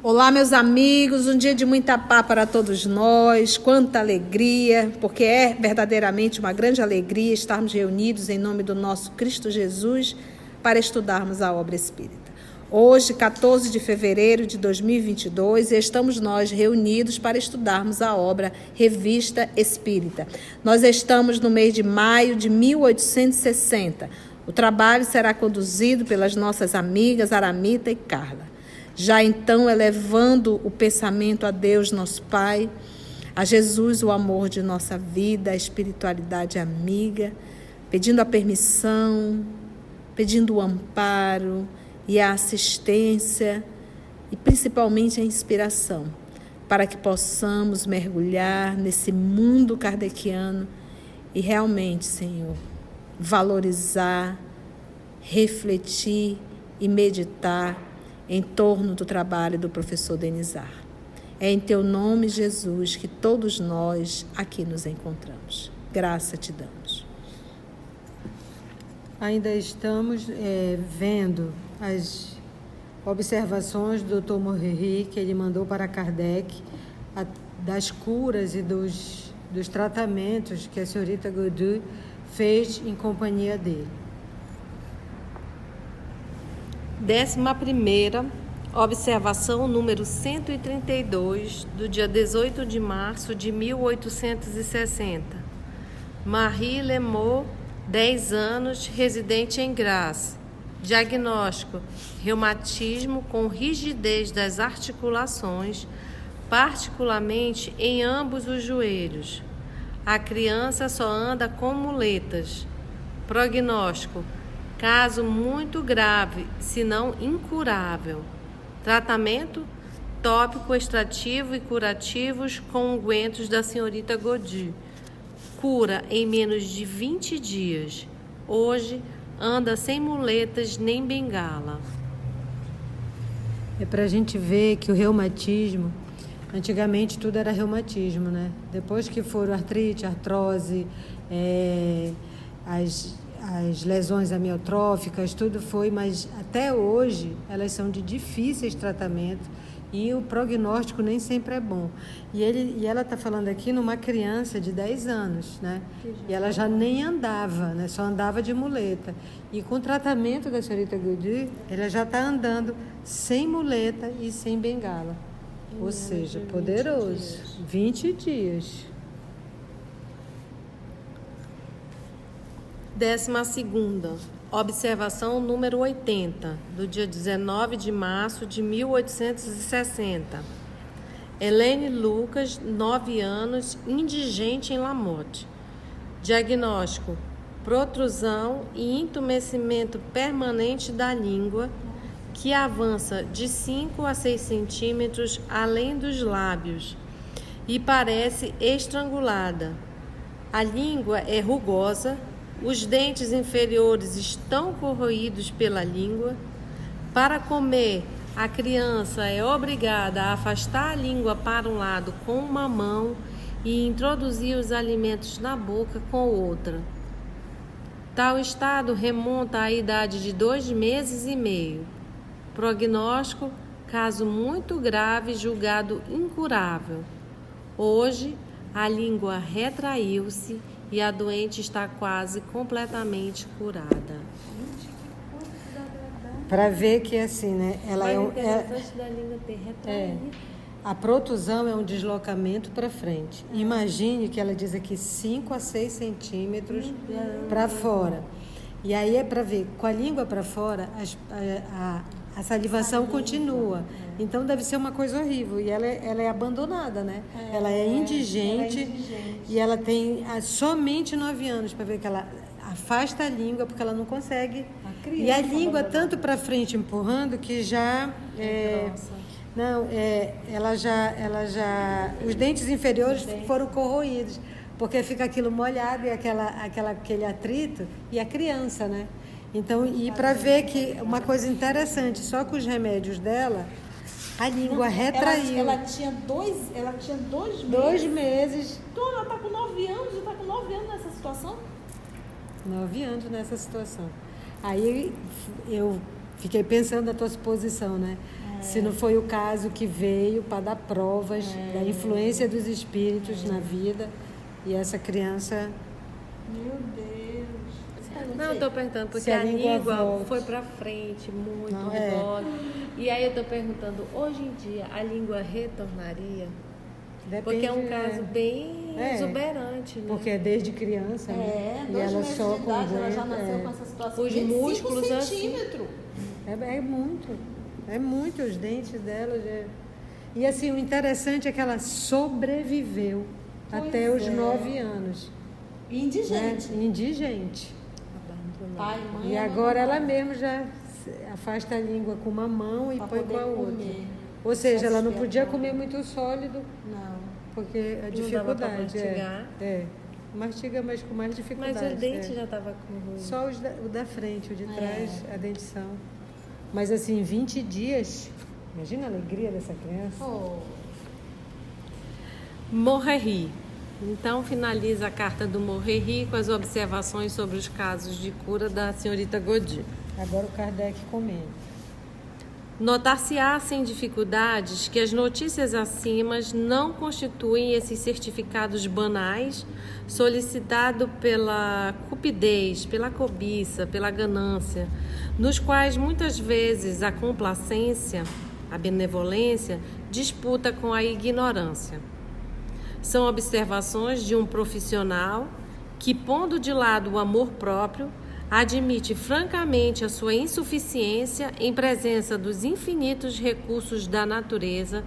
Olá, meus amigos, um dia de muita paz para todos nós, quanta alegria, porque é verdadeiramente uma grande alegria estarmos reunidos em nome do nosso Cristo Jesus para estudarmos a obra espírita. Hoje, 14 de fevereiro de 2022, estamos nós reunidos para estudarmos a obra Revista Espírita. Nós estamos no mês de maio de 1860. O trabalho será conduzido pelas nossas amigas Aramita e Carla. Já então, elevando o pensamento a Deus, nosso Pai, a Jesus, o amor de nossa vida, a espiritualidade amiga, pedindo a permissão, pedindo o amparo e a assistência e principalmente a inspiração, para que possamos mergulhar nesse mundo kardeciano e realmente, Senhor, valorizar, refletir e meditar em torno do trabalho do professor Denizar. É em teu nome, Jesus, que todos nós aqui nos encontramos. Graça te damos. Ainda estamos vendo as observações do Dr. Morreri, que ele mandou para Kardec, das curas e dos tratamentos que a senhorita Godu fez em companhia dele. 11ª observação número 132, do dia 18 de março de 1860. Marie Lemot, 10 anos, residente em Grasse. Diagnóstico: reumatismo com rigidez das articulações, particularmente em ambos os joelhos. A criança só anda com muletas. Prognóstico: caso muito grave, se não incurável. Tratamento: tópico extrativo e curativos com ungüentos da senhorita Godu. Cura em menos de 20 dias. Hoje anda sem muletas nem bengala. É para a gente ver que o reumatismo, antigamente tudo era reumatismo, né? Depois que foram artrite, artrose, as lesões amiotróficas, tudo foi, mas até hoje elas são de difíceis tratamento e o prognóstico nem sempre é bom. E ela está falando aqui numa criança de 10 anos, né? E ela já nem andava, né? Só andava de muleta. E com o tratamento da senhorita Godu, ela já está andando sem muleta e sem bengala. Ou seja, poderoso. 20 dias. 12ª observação número 80, do dia 19 de março de 1860. Helene Lucas, 9 anos, indigente em Lamotte. Diagnóstico: protrusão e entumecimento permanente da língua, que avança de 5 a 6 centímetros além dos lábios e parece estrangulada. A língua é rugosa. Os dentes inferiores estão corroídos pela língua. Para comer, a criança é obrigada a afastar a língua para um lado com uma mão e introduzir os alimentos na boca com outra. Tal estado remonta à idade de 2 meses e meio. Prognóstico: caso muito grave, julgado incurável. Hoje, a língua retraiu-se e a doente está quase completamente curada. Para ver que assim, né? Ela a protusão é um deslocamento para frente. Imagine que ela diz aqui 5 a 6 centímetros para fora. E aí é para ver, com a língua para fora, a salivação continua. Então deve ser uma coisa horrível. E ela é abandonada, né? Ela é indigente e ela tem somente 9 anos, para ver que ela afasta a língua porque ela não consegue criança. E a língua abandonada. tanto para frente empurrando que já ela já os dentes inferiores foram corroídos, porque fica aquilo molhado e aquele atrito e a criança, né? Então, e para ver que uma coisa interessante, só com os remédios dela, a língua retraiu. Ela tinha 2 meses. 2 meses. Então ela está com 9 anos e está com 9 anos nessa situação? 9 anos nessa situação. Aí eu fiquei pensando na tua suposição, né? Se não foi o caso que veio para dar provas da influência dos espíritos na vida e essa criança... Meu Deus. Não, eu estou perguntando porque Se a a língua língua volta. foi para frente, muito Não, rugosa. E aí eu estou perguntando, hoje em dia a língua retornaria? Porque é um caso bem exuberante, né? Porque é desde criança, né? E 2 ela meses só de idade, ela já com nasceu com essa situação. Os 25 músculos assim. centímetros. É muito os dentes dela. E assim, o interessante é que ela sobreviveu até os 9 anos. Indigente. Né? Indigente. Pai, mãe. E agora ela mesma já afasta a língua com uma mão e Pra põe com poder a outra. comer. Ou seja, ela não Saciar podia a fome. comer muito sólido, Não. porque a Não dificuldade dava pra mastigar. mastiga, mas com mais dificuldade. Mas o dente já estava com ruim. Só o da frente, o de trás, a dentição. Mas assim, 20 dias, imagina a alegria dessa criança. Oh. Morreri. Então finaliza a carta do Morreri com as observações sobre os casos de cura da senhorita Godin. Agora o Kardec comenta. Notar-se-á sem dificuldades que as notícias acima não constituem esses certificados banais solicitados pela cupidez, pela cobiça, pela ganância, nos quais muitas vezes a complacência, a benevolência, disputa com a ignorância. São observações de um profissional que, pondo de lado o amor próprio, admite francamente a sua insuficiência em presença dos infinitos recursos da natureza,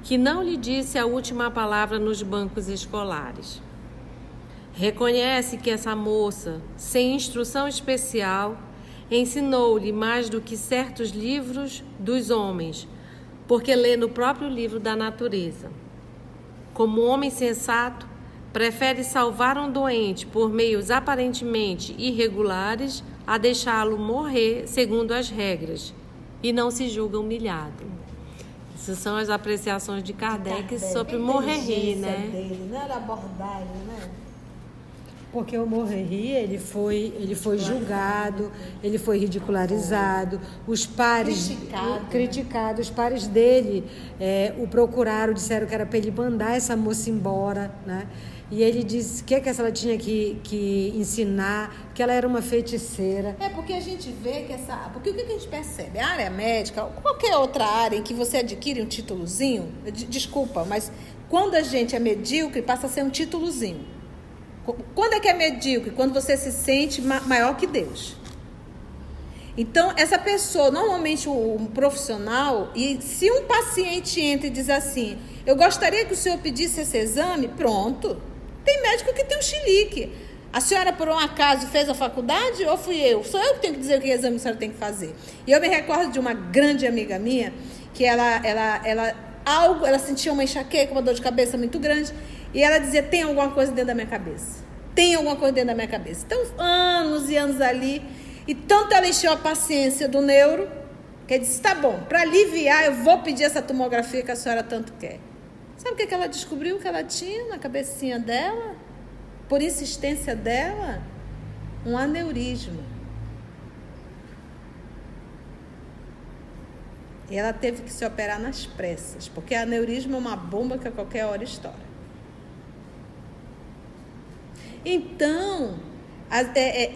que não lhe disse a última palavra nos bancos escolares. Reconhece que essa moça, sem instrução especial, ensinou-lhe mais do que certos livros dos homens, porque lê no próprio livro da natureza. Como homem sensato, prefere salvar um doente por meios aparentemente irregulares a deixá-lo morrer segundo as regras e não se julga humilhado. Essas são as apreciações de Kardec sobre Morreri, né? Dele, não era abordagem, né? Porque o Morreri, ele foi julgado, ele foi ridicularizado, os pares criticados, os pares dele o procuraram, disseram que era para ele mandar essa moça embora, né? E ele disse que ela tinha que ensinar, que ela era uma feiticeira. Porque a gente vê que porque o que a gente percebe? A área médica, ou qualquer outra área em que você adquire um títulozinho, desculpa, mas quando a gente é medíocre, passa a ser um títulozinho. Quando é que é medíocre? Quando você se sente maior que Deus. Então, essa pessoa, normalmente um profissional, e se um paciente entra e diz assim, eu gostaria que o senhor pedisse esse exame, pronto. Tem médico que tem um chilique. A senhora, por um acaso, fez a faculdade ou fui eu? Sou eu que tenho que dizer o que exame a senhora tem que fazer. E eu me recordo de uma grande amiga minha, que ela sentia uma enxaqueca, uma dor de cabeça muito grande, e ela dizia, tem alguma coisa dentro da minha cabeça. Tem alguma coisa dentro da minha cabeça. Então, anos e anos ali, e tanto ela encheu a paciência do neuro, que ele disse, tá bom, para aliviar, eu vou pedir essa tomografia que a senhora tanto quer. Sabe o que ela descobriu que ela tinha na cabecinha dela? Por insistência dela? Um aneurisma. E ela teve que se operar nas pressas, porque aneurisma é uma bomba que a qualquer hora estoura. Então,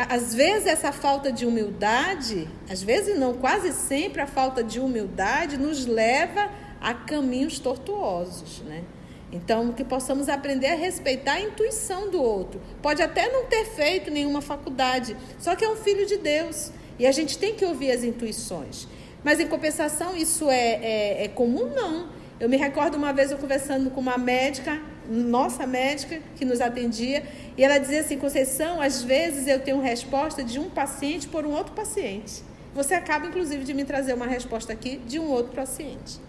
às vezes essa falta de humildade, às vezes não, quase sempre a falta de humildade nos leva a caminhos tortuosos, né? Então, que possamos aprender a respeitar a intuição do outro. Pode até não ter feito nenhuma faculdade, só que é um filho de Deus. E a gente tem que ouvir as intuições. Mas, em compensação, isso é comum? Não. Eu me recordo uma vez eu conversando com uma médica, nossa médica, que nos atendia, e ela dizia assim, Conceição, às vezes eu tenho resposta de um paciente por um outro paciente. Você acaba, inclusive, de me trazer uma resposta aqui de um outro paciente.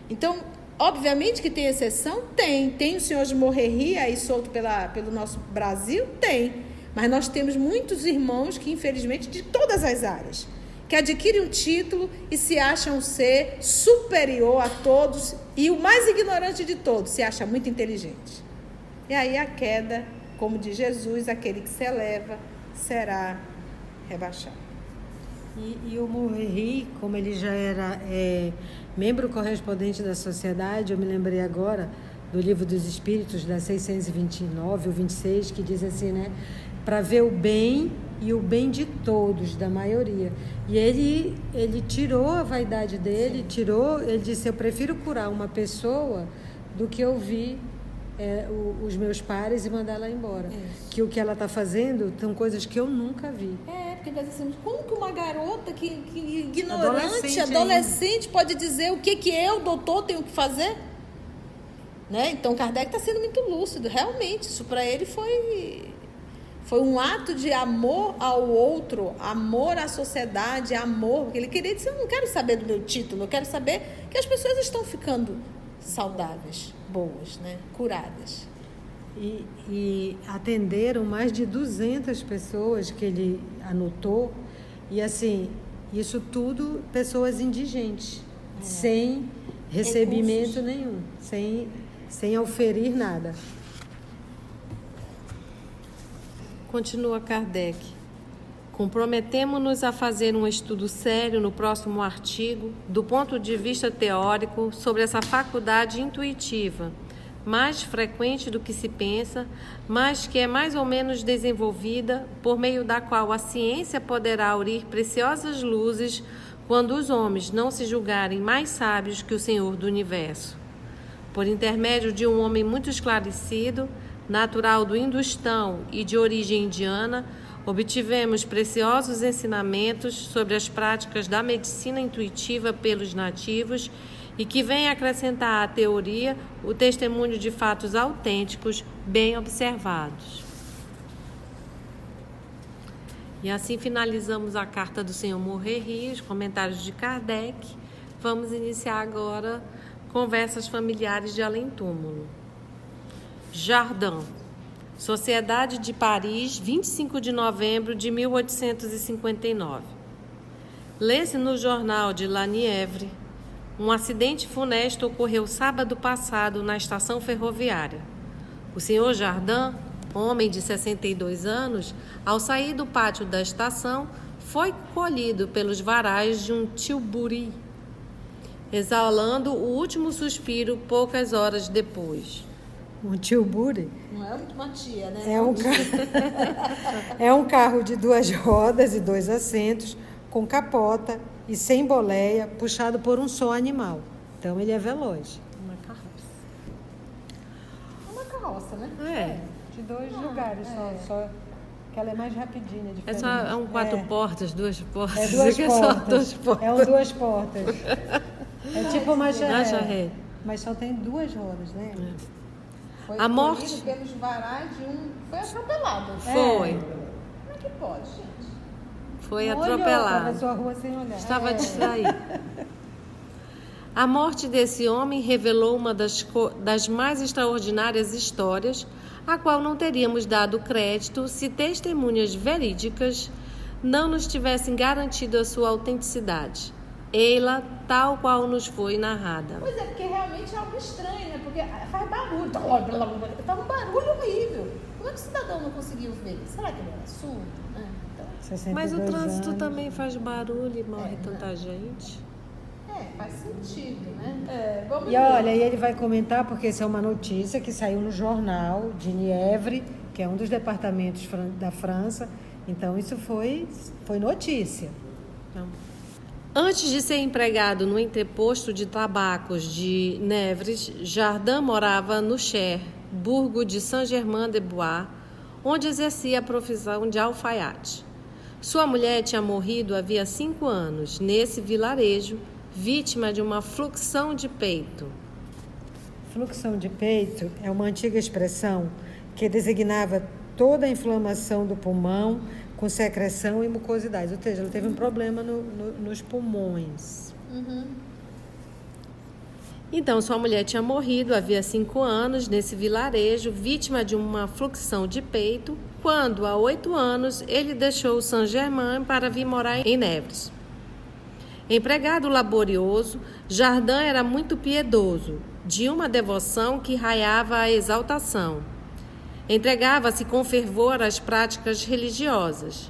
Então, obviamente que tem exceção? Tem. Tem o senhor de Morreria aí solto pelo nosso Brasil? Tem. Mas nós temos muitos irmãos que, infelizmente, de todas as áreas, que adquirem um título e se acham ser superior a todos e o mais ignorante de todos, se acha muito inteligente. E aí a queda, como diz Jesus, aquele que se eleva será rebaixado. E o Morrery, como ele já era membro correspondente da sociedade, eu me lembrei agora do Livro dos Espíritos, da 629 ou 26, que diz assim, né? Para ver o bem e o bem de todos, da maioria. E ele tirou a vaidade dele, ele disse, eu prefiro curar uma pessoa do que ouvir os meus pares e mandar ela embora. Que o que ela está fazendo são coisas que eu nunca vi. Porque assim, como que uma garota que ignorante, adolescente pode dizer o que eu, doutor, tenho que fazer? Né? Então, Kardec está sendo muito lúcido. Realmente, isso para ele foi um ato de amor ao outro, amor à sociedade, amor. Porque ele queria dizer, eu não quero saber do meu título, eu quero saber que as pessoas estão ficando saudáveis, boas, né? Curadas. E atenderam mais de 200 pessoas que ele anotou. E assim, isso tudo pessoas indigentes, sem recebimento nenhum, sem oferir nada. Continua Kardec. Comprometemo-nos a fazer um estudo sério no próximo artigo, do ponto de vista teórico, sobre essa faculdade intuitiva, mais frequente do que se pensa, mas que é mais ou menos desenvolvida, por meio da qual a ciência poderá aurir preciosas luzes quando os homens não se julgarem mais sábios que o Senhor do Universo. Por intermédio de um homem muito esclarecido, natural do Hindustão e de origem indiana, obtivemos preciosos ensinamentos sobre as práticas da medicina intuitiva pelos nativos e que vem acrescentar à teoria o testemunho de fatos autênticos, bem observados. E assim finalizamos a carta do Senhor Morrery, os comentários de Kardec. Vamos iniciar agora conversas familiares de além-túmulo. Jardin, Sociedade de Paris, 25 de novembro de 1859. Lê-se no jornal de La Nièvre: um acidente funesto ocorreu sábado passado na estação ferroviária. O senhor Jardin, homem de 62 anos, ao sair do pátio da estação, foi colhido pelos varais de um tilbury, exalando o último suspiro poucas horas depois. Um tilbury? Não é uma tia, né? É um carro de 2 rodas e 2 assentos, com capota e sem boleia, puxado por um só animal. Então ele é veloz. Uma carroça. Uma carroça, né? De 2 lugares só que ela é mais rapidinha. É um 4 portas, 2 portas. É 2 portas. Só 2 portas. É um 2 portas. É tipo uma charré. Mas só tem 2 rodas, né? Foi a morte pelos varais de um... Foi atropelado. Foi. Como é que pode, gente? Foi atropelado. Atravessou a rua sem olhar. Estava distraído. A morte desse homem revelou uma das mais extraordinárias histórias, a qual não teríamos dado crédito se testemunhas verídicas não nos tivessem garantido a sua autenticidade. Ei-la tal qual nos foi narrada. Pois é, porque realmente é algo estranho, né? Porque faz barulho. Faz um barulho horrível. Como é que o cidadão não conseguiu ver? Será que ele era surdo? Então... Mas o trânsito também faz barulho e morre tanta gente. Faz sentido, né? Vamos ver. Olha, e ele vai comentar, porque essa é uma notícia que saiu no jornal de Nièvre, que é um dos departamentos da França. Então, isso foi notícia. Então, antes de ser empregado no entreposto de tabacos de Nevers, Jardin morava no Cher, burgo de Saint-Germain-des-Bois, onde exercia a profissão de alfaiate. Sua mulher tinha morrido havia 5 anos, nesse vilarejo, vítima de uma fluxão de peito. Fluxão de peito é uma antiga expressão que designava toda a inflamação do pulmão com secreção e mucosidade. Ou seja, ela teve um problema nos pulmões. Então, sua mulher tinha morrido havia 5 anos nesse vilarejo, vítima de uma fluxão de peito, quando, há 8 anos, ele deixou Saint-Germain para vir morar em Nevers. Empregado laborioso, Jardin era muito piedoso, de uma devoção que raiava a exaltação. Entregava-se com fervor às práticas religiosas.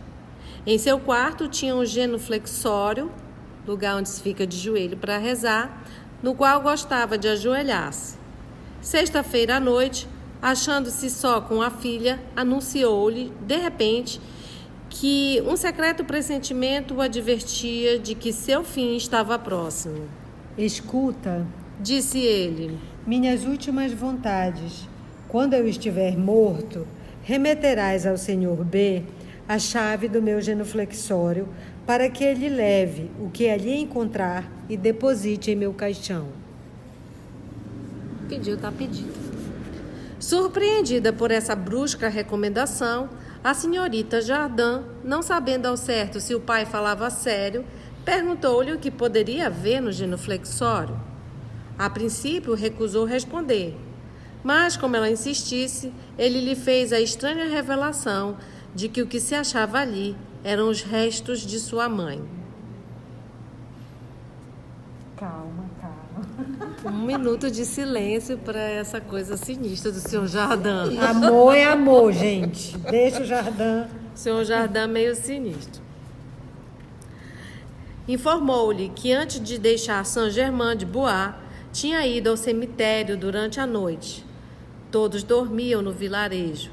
Em seu quarto tinha um genuflexório, lugar onde se fica de joelho para rezar, no qual gostava de ajoelhar-se. Sexta-feira à noite, achando-se só com a filha, anunciou-lhe, de repente, que um secreto pressentimento o advertia de que seu fim estava próximo. Escuta, disse ele, minhas últimas vontades. Quando eu estiver morto, remeterás ao Senhor B a chave do meu genuflexório para que ele leve o que ali encontrar e deposite em meu caixão. Pediu, tá pedido. Surpreendida por essa brusca recomendação, a senhorita Jardin, não sabendo ao certo se o pai falava sério, perguntou-lhe o que poderia haver no genuflexório. A princípio, recusou responder, mas, como ela insistisse, ele lhe fez a estranha revelação de que o que se achava ali eram os restos de sua mãe. Calma. 1 minuto de silêncio para essa coisa sinistra do senhor Jardin. Amor é amor, gente. Deixa o Jardin. O senhor Jardin meio sinistro. Informou-lhe que antes de deixar Saint-Germain-de-Bois, tinha ido ao cemitério durante a noite. Todos dormiam no vilarejo.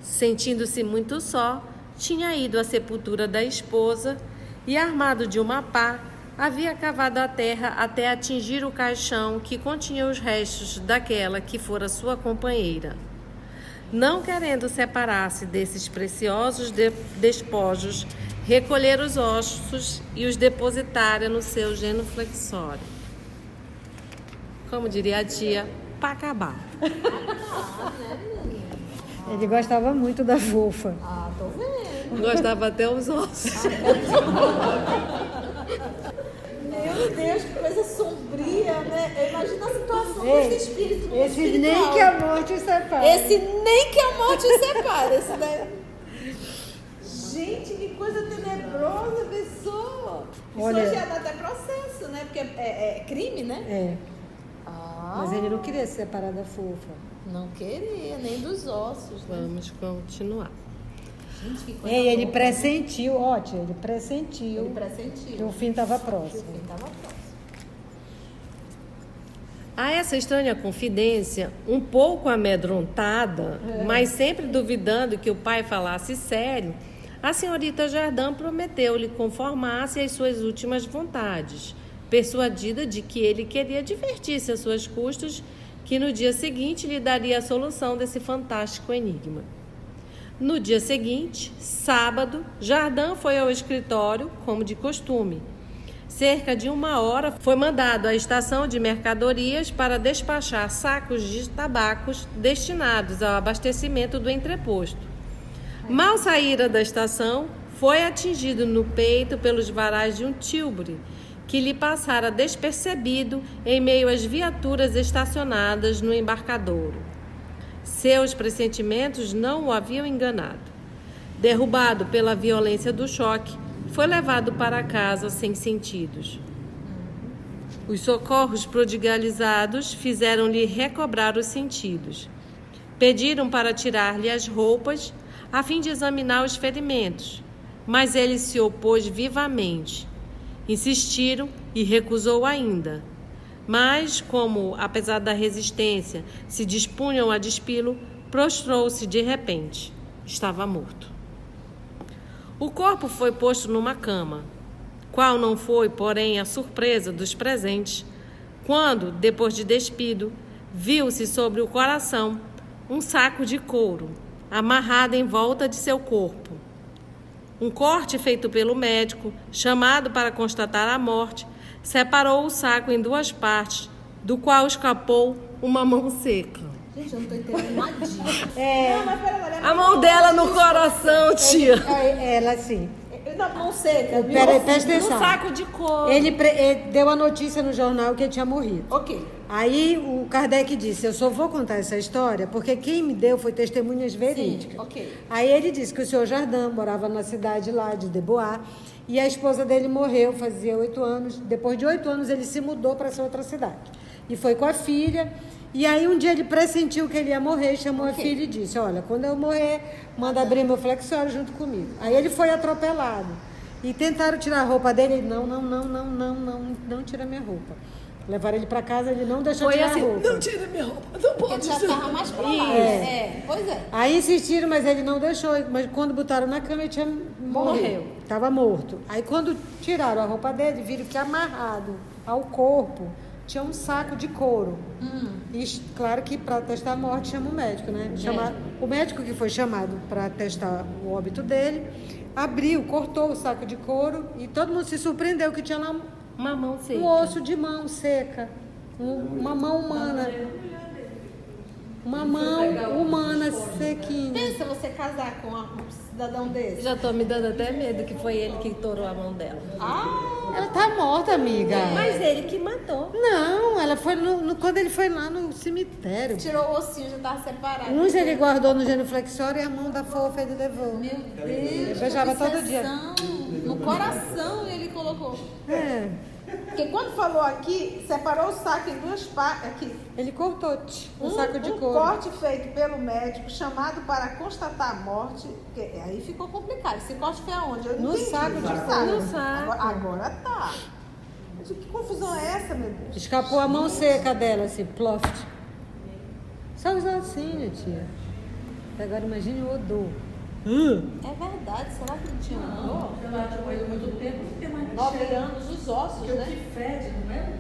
Sentindo-se muito só, tinha ido à sepultura da esposa e, armado de uma pá, havia cavado a terra até atingir o caixão que continha os restos daquela que fora sua companheira. Não querendo separar-se desses preciosos despojos, recolher os ossos e os depositara no seu genuflexório. Como diria a tia, para acabar. Ele gostava muito da fofa. Tô vendo. Gostava até os ossos. Meu Deus, que coisa sombria, né? Imagina a situação desse espírito. Esse nem que a morte separa. Esse nem que a morte separa. Esse daí... Gente, que coisa tenebrosa, pessoa. Olha, isso hoje dá até processo, né? Porque é crime, né? É. Mas ele não queria se separar da fofa. Não queria, nem dos ossos. Né? Vamos continuar. Gente, que coisa Ele louca. pressentiu, ele pressentiu que o fim estava próximo. A essa estranha confidência, um pouco amedrontada, mas sempre duvidando que o pai falasse sério, a senhorita Jardin prometeu-lhe conformar-se às suas últimas vontades, persuadida de que ele queria divertir-se a suas custas, que no dia seguinte lhe daria a solução desse fantástico enigma. No dia seguinte, sábado, Jardin foi ao escritório, como de costume. Cerca de 1 hora, foi mandado à estação de mercadorias para despachar sacos de tabacos destinados ao abastecimento do entreposto. Mal saíra da estação, foi atingido no peito pelos varais de um tilbre, que lhe passara despercebido em meio às viaturas estacionadas no embarcadouro. Seus pressentimentos não o haviam enganado. Derrubado pela violência do choque, foi levado para casa sem sentidos. Os socorros prodigalizados fizeram-lhe recobrar os sentidos. Pediram para tirar-lhe as roupas, a fim de examinar os ferimentos, mas ele se opôs vivamente. Insistiram e recusou ainda. Mas, como, apesar da resistência, se dispunham a despi-lo, prostrou-se de repente. Estava morto. O corpo foi posto numa cama, qual não foi, porém, a surpresa dos presentes, quando, depois de despido, viu-se sobre o coração um saco de couro, amarrado em volta de seu corpo. Um corte feito pelo médico, chamado para constatar a morte, separou o saco em 2 partes, do qual escapou uma mão seca. Gente, eu não tô entendendo nadinha. É, Não, mas peraí, A mão dela no coração, tia. ela assim. Na mão seca. Peraí, presta No atenção. saco de couro. Ele deu a notícia no jornal que ele tinha morrido. Ok. Aí o Kardec disse, eu só vou contar essa história porque quem me deu foi testemunhas verídicas. ok. Aí ele disse que o senhor Jardim morava na cidade lá de Debois e a esposa dele morreu, fazia 8 anos. Depois de 8 anos ele se mudou para essa outra cidade. E foi com a filha. E aí um dia ele pressentiu que ele ia morrer, chamou a filha e disse, olha, quando eu morrer, manda abrir meu flexório junto comigo. Aí ele foi atropelado. E tentaram tirar a roupa dele, ele, não tira minha roupa. Levaram ele para casa, ele não deixou tirar a roupa. Não tira minha roupa, não Porque pode já estava mais pra lá. Pois é. Aí insistiram, mas ele não deixou. Mas quando botaram na cama, ele tinha morreu. Estava morto. Aí quando tiraram a roupa dele, viram que amarrado ao corpo tinha um saco de couro. E claro que para testar a morte chama o médico, né? O médico que foi chamado para testar o óbito dele, abriu, cortou o saco de couro e todo mundo se surpreendeu que tinha lá uma mão seca. um osso de mão seca. Uma mão humana. Uma mão humana sequinha. Pensa você casar com um cidadão desse. Já tô me dando até medo que foi ele que torou a mão dela. Ela tá morta, amiga. Mas ele que matou. Não, ela foi quando ele foi lá no cemitério. Tirou o ossinho, já estava separado. Uns ele guardou no genuflexório e a mão da fofa ele levou. Meu Deus. Ele beijava todo dia. No coração ele colocou. É. Porque quando falou aqui, separou o saco em duas partes. Aqui. Ele cortou um saco de couro. Corte feito pelo médico, chamado para constatar a morte. Porque aí ficou complicado. Esse corte foi aonde? Eu não No entendi. saco de No couro. No saco. Agora tá. Mas que confusão é essa, meu Deus? Escapou a mão seca dela, assim, ploft. Só usou assim, minha tia. Agora imagine o odor. É verdade, será que não tinha odor? 9 anos, os ossos, né?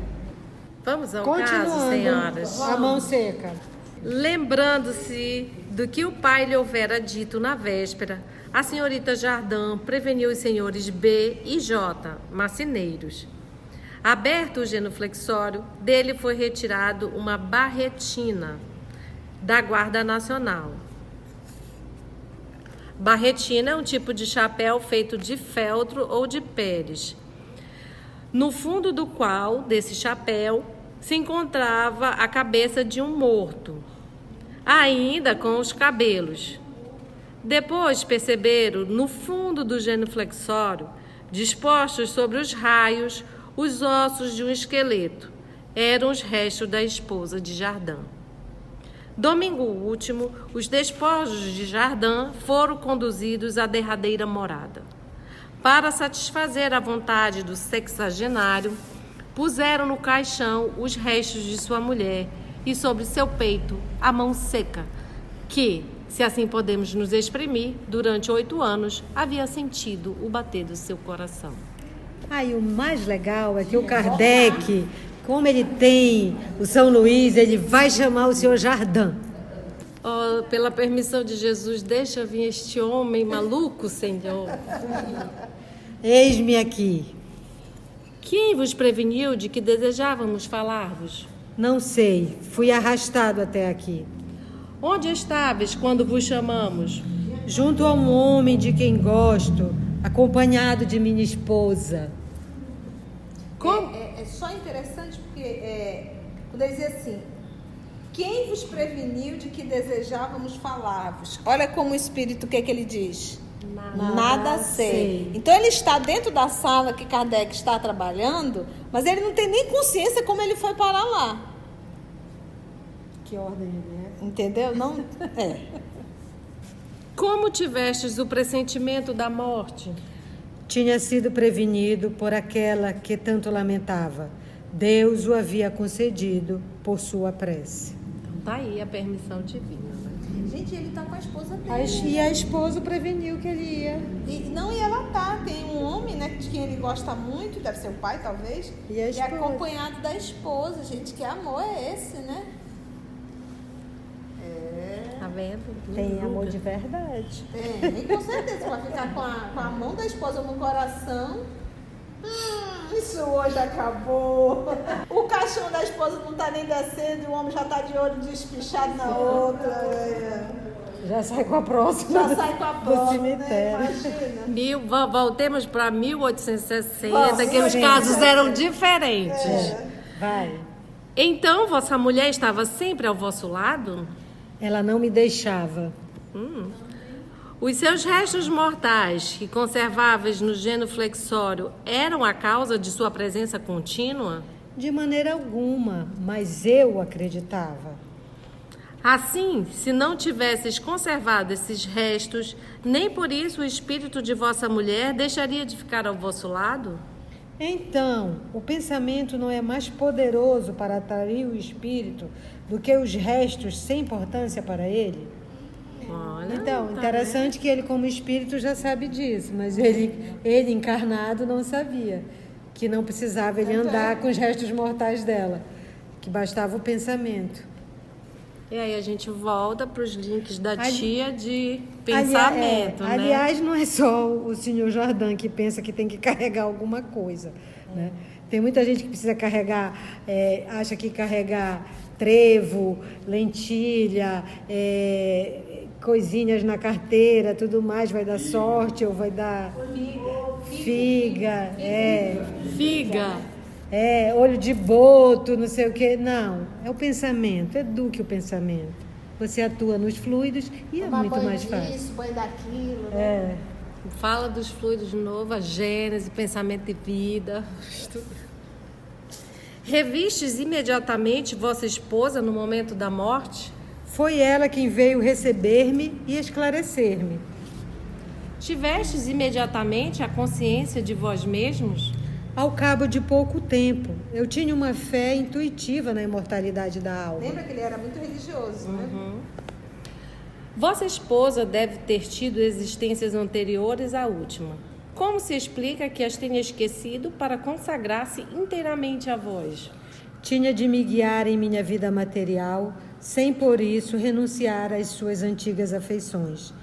Vamos ao caso, Continuando, senhoras. a mão seca. Lembrando-se do que o pai lhe houvera dito na véspera, a senhorita Jardim preveniu os senhores B e J, marceneiros. Aberto o genuflexório, dele foi retirado uma barretina da Guarda Nacional. Barretina é um tipo de chapéu feito de feltro ou de peles, no fundo do qual, desse chapéu, se encontrava a cabeça de um morto, ainda com os cabelos. Depois perceberam, no fundo do genuflexório, dispostos sobre os raios, os ossos de um esqueleto. Eram os restos da esposa de Jardim. Domingo último, os despojos de Jardim foram conduzidos à derradeira morada. Para satisfazer a vontade do sexagenário, puseram no caixão os restos de sua mulher e sobre seu peito a mão seca, que, se assim podemos nos exprimir, durante 8 anos havia sentido o bater do seu coração. Aí o mais legal é que o Kardec, como ele tem o São Luís, ele vai chamar o senhor Jardim. Oh, pela permissão de Jesus, deixa vir este homem maluco, Senhor. Eis-me aqui. Quem vos preveniu de que desejávamos falar-vos? Não sei, fui arrastado até aqui. Onde estáveis quando vos chamamos? Junto a um homem de quem gosto, acompanhado de minha esposa. Como? É só interessante porque quando ele diz assim, quem vos preveniu de que desejávamos falar-vos? Olha como o Espírito, o que ele diz? Nada sei. Então ele está dentro da sala que Kardec está trabalhando, mas ele não tem nem consciência como ele foi parar lá. Que ordem ele é? Entendeu? Não. Como tivestes o pressentimento da morte? Tinha sido prevenido por aquela que tanto lamentava. Deus o havia concedido por sua prece. Então tá aí a permissão divina. Gente, ele tá com a esposa dele. E a esposa preveniu que ele ia. E ela tá, tem um homem, né, de quem ele gosta muito, deve ser o pai, talvez. E a esposa. Acompanhado da esposa, gente. Que amor é esse, né? Tá vendo? Tem amor de verdade. Tem, com certeza. Vai ficar com a mão da esposa no coração. Isso hoje acabou. O caixão da esposa não está nem descendo e o homem já está de olho despichado na outra. Já sai com a próxima. Já sai com a próxima, do cemitério. né? Imagina. Voltemos para 1860, que os casos eram diferentes. Vai. Então, vossa mulher estava sempre ao vosso lado? Ela não me deixava. Os seus restos mortais, que conserváveis no genuflexório, eram a causa de sua presença contínua? De maneira alguma, mas eu acreditava. Assim, se não tivesses conservado esses restos, nem por isso o espírito de vossa mulher deixaria de ficar ao vosso lado? Então, o pensamento não é mais poderoso para atrair o espírito do que os restos sem importância para ele? Olha, Então, tá interessante que ele como espírito já sabe disso, mas ele encarnado não sabia que não precisava ele andar com os restos mortais dela, que bastava o pensamento. E aí a gente volta para os links da tia de Pensamento, pensamento, né? Aliás, não é só o senhor Jardim que pensa que tem que carregar alguma coisa, né? Tem muita gente que precisa carregar, acha que carregar trevo, lentilha, coisinhas na carteira, tudo mais, vai dar sorte ou vai dar figa, Figa. olho de boto, não sei o quê. Não, é o pensamento, eduque o pensamento. Você atua nos fluidos e é muito mais fácil. Isso, banho daquilo, né? Fala dos fluidos de novo, a gênese, pensamento de vida. Revistes imediatamente vossa esposa no momento da morte? Foi ela quem veio receber-me e esclarecer-me. Tivestes imediatamente a consciência de vós mesmos? Ao cabo de pouco tempo, eu tinha uma fé intuitiva na imortalidade da alma. Lembra que ele era muito religioso, né? Vossa esposa deve ter tido existências anteriores à última. Como se explica que as tenha esquecido para consagrar-se inteiramente a vós? Tinha de me guiar em minha vida material, sem por isso renunciar às suas antigas afeições.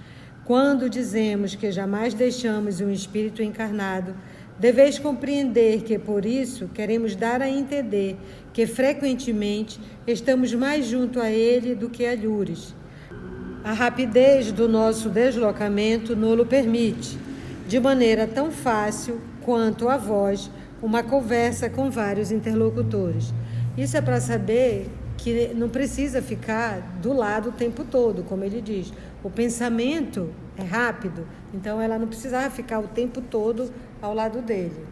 Quando dizemos que jamais deixamos um espírito encarnado, deveis compreender que, por isso, queremos dar a entender que, frequentemente, estamos mais junto a ele do que a lures. A rapidez do nosso deslocamento nolo permite, de maneira tão fácil quanto a voz, uma conversa com vários interlocutores. Isso é para saber que não precisa ficar do lado o tempo todo, como ele diz. O pensamento é rápido, então ela não precisava ficar o tempo todo ao lado dele.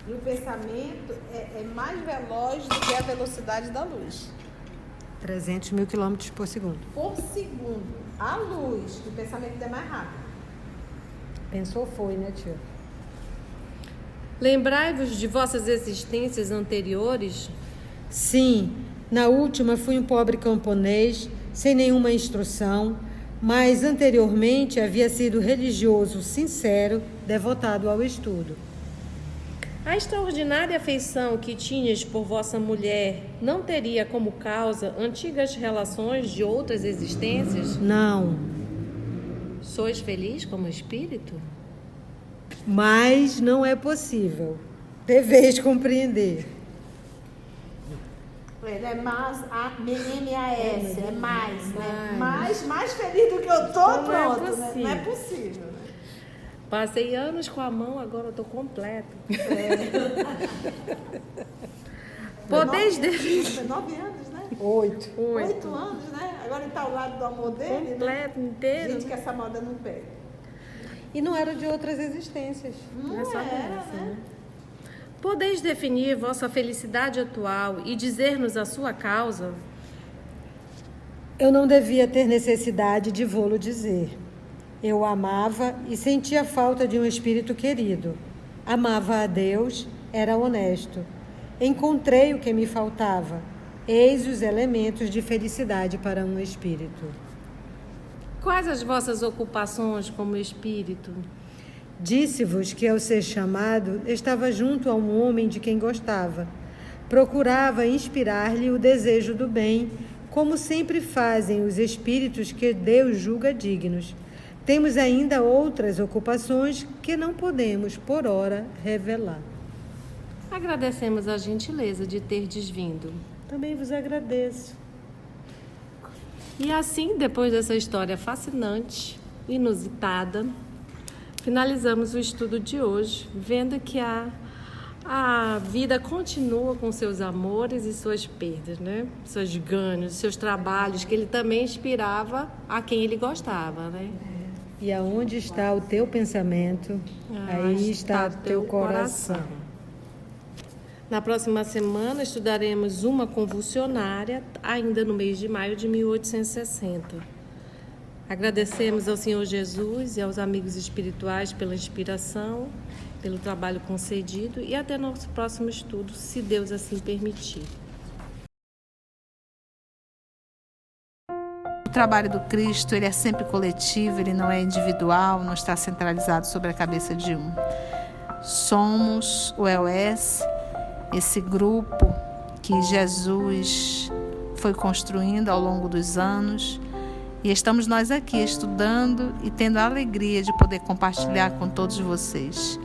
E o pensamento é mais veloz do que a velocidade da luz. 300 mil quilômetros por segundo. Por segundo. A luz, o pensamento é mais rápido. Pensou foi, né, tio? Lembrai-vos de vossas existências anteriores? Sim, na última fui um pobre camponês, sem nenhuma instrução, mas anteriormente havia sido religioso sincero, devotado ao estudo. A extraordinária afeição que tinhas por vossa mulher não teria como causa antigas relações de outras existências? Não, Sois feliz como espírito? mas não é possível. Deveis compreender. Ele é mais, M-A-S, é mais, né? Mais feliz do que eu tô, Então não é pronto, né? possível. Não é possível, né? Passei anos com a mão, agora eu tô completo. Podeis definir 9 anos, né? 8. 8 anos, né? Agora ele tá ao lado do amor dele, né? completo, inteiro. Gente, que essa moda não pega. E não era de outras existências. Não É só era, dessa, né? Podeis definir vossa felicidade atual e dizer-nos a sua causa? Eu não devia ter necessidade de vô-lo dizer. Eu o amava e sentia falta de um espírito querido. Amava a Deus, era honesto. Encontrei o que me faltava. Eis os elementos de felicidade para um espírito. Quais as vossas ocupações como espírito? Disse-vos que, ao ser chamado, estava junto a um homem de quem gostava. Procurava inspirar-lhe o desejo do bem, como sempre fazem os espíritos que Deus julga dignos. Temos ainda outras ocupações que não podemos, por ora, revelar. Agradecemos a gentileza de terdes vindo. Também vos agradeço. E assim, depois dessa história fascinante, inusitada, finalizamos o estudo de hoje, vendo que a vida continua com seus amores e suas perdas, né? Seus ganhos, seus trabalhos, que ele também inspirava a quem ele gostava, né? E aonde está o teu pensamento, aí está o teu coração. Na próxima semana estudaremos uma convulsionária, ainda no mês de maio de 1860. Agradecemos ao Senhor Jesus e aos amigos espirituais pela inspiração, pelo trabalho concedido e até nosso próximo estudo, se Deus assim permitir. O trabalho do Cristo, ele é sempre coletivo, ele não é individual, não está centralizado sobre a cabeça de um. Somos o EOS, esse grupo que Jesus foi construindo ao longo dos anos, e estamos nós aqui estudando e tendo a alegria de poder compartilhar com todos vocês.